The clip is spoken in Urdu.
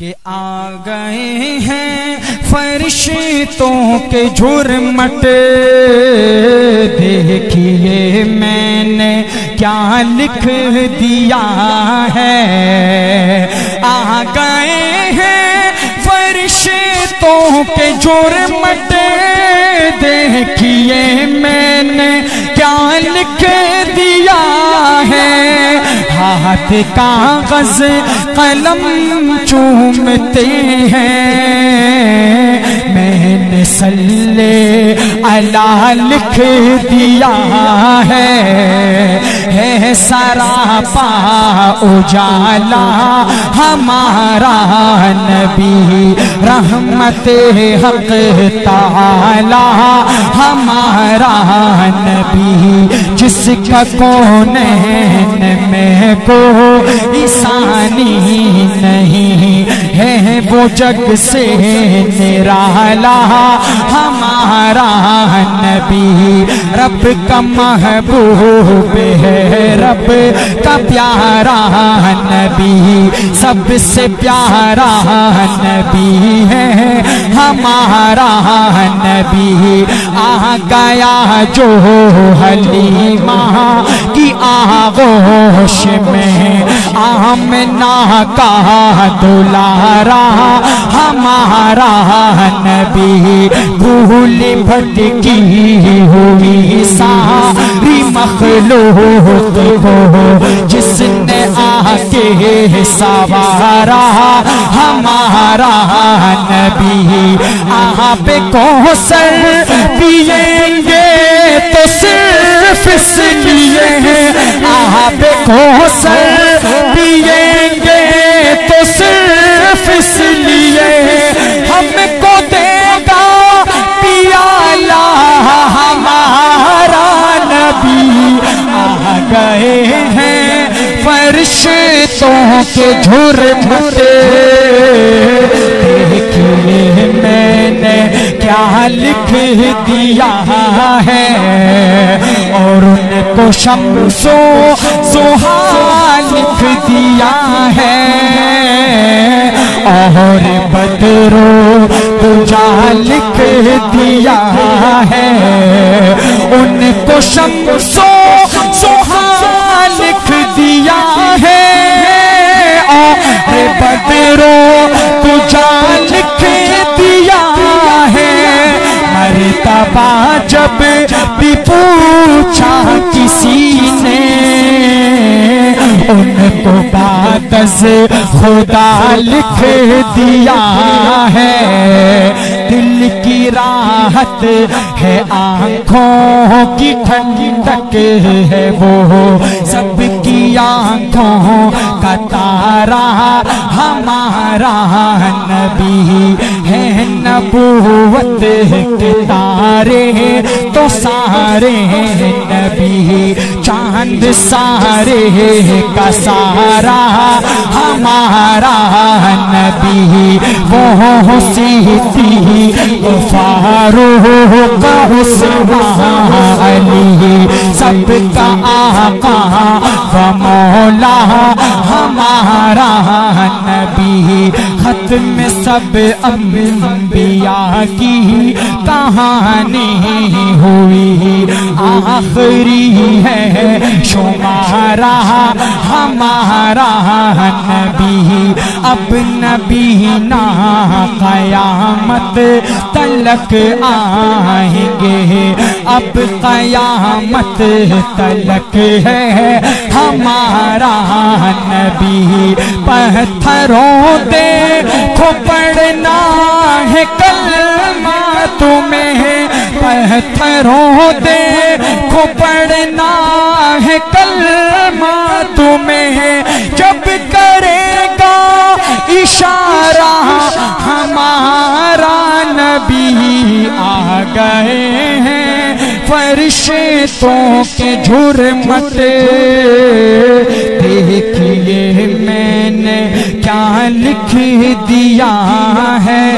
کہ آ گئے ہیں فرشتوں کے جھرمٹ، دیکھیے میں نے کیا لکھ دیا ہے۔ آ گئے ہیں فرشتوں کے جھرمٹ، دیکھیے میں نے کیا لکھ دیا ہے۔ ہاتھ کاغذ قلم چومتے ہیں، میں نے صلی علی لکھ دیا ہے سراپا اجالا ہمارا نبی، رحمت حق تعالی ہمارا نبی، جس کا کونین میں کوئی ثانی نہیں ہے، وہ جگ سے نرالا ہمارا نبی، رب کا محبوب ہے، رب کا پیارا نبی، سب سے پیارا نبی ہے ہمارا نبی۔ آ گیا جو حلیمہ کی آغوش میں، آمنہ کا دلارا ہمارا نبی، بھول بھٹکی ہوئی ساری مخلوق کو جس نے آ کے سوارا ہمارا نبی۔ آپ کوثر پیئیں گے تو صرف اس لیے ہیں، آپ کوثر پیئیں گے تو صرف اس لیے ہم کو دے گا پیالہ ہمارا نبی۔ آ گئے ہیں فرشتوں کے جھرمٹ، دیکھیے میں نے کیا لکھ دیا ہے، اور ان کو شمس و ضحیٰ لکھ دیا ہے، اور بدر و دجا لکھ دیا ہے، ان کو شمس و ضحیٰ لکھ دیا ہے، اور بدر و دجا لکھ دیا ہے۔ مرتبہ جب بھی پوچھا کسی نے، ان کو بعد از خدا لکھ دیا ہے۔ دل کی راحت ہے، آنکھوں کی ٹھنڈک ہے، وہ سب کی آنکھوں کا تارا ہمارا نبی ہے۔ نبوت کے تارے تو سارے نبی، چاند سارے کا سارا ہمارا نبی، وہ صدیق فاروق عثمان علی، سب کا آقا و مولا ہمارا نبی۔ ختم سب انبیاء کی کہانی ہوئی، آخری ہے شمارا ہمارا نبی۔ اب نبی نا قیامت تلک آئیں گے، اب قیامت تلک ہے ہمارا نبی۔ پتھروں دیکھو پڑھنا ہے کلمہ تمہیں، پتھروں دیکھو پڑھنا ہے کلمہ تمہیں، جب کرے گا اشارہ ہمارا نبی۔ آ گئے ہیں فرشتوں کے جھرمٹ، دیکھیے میں نے کیا لکھ دیا ہے۔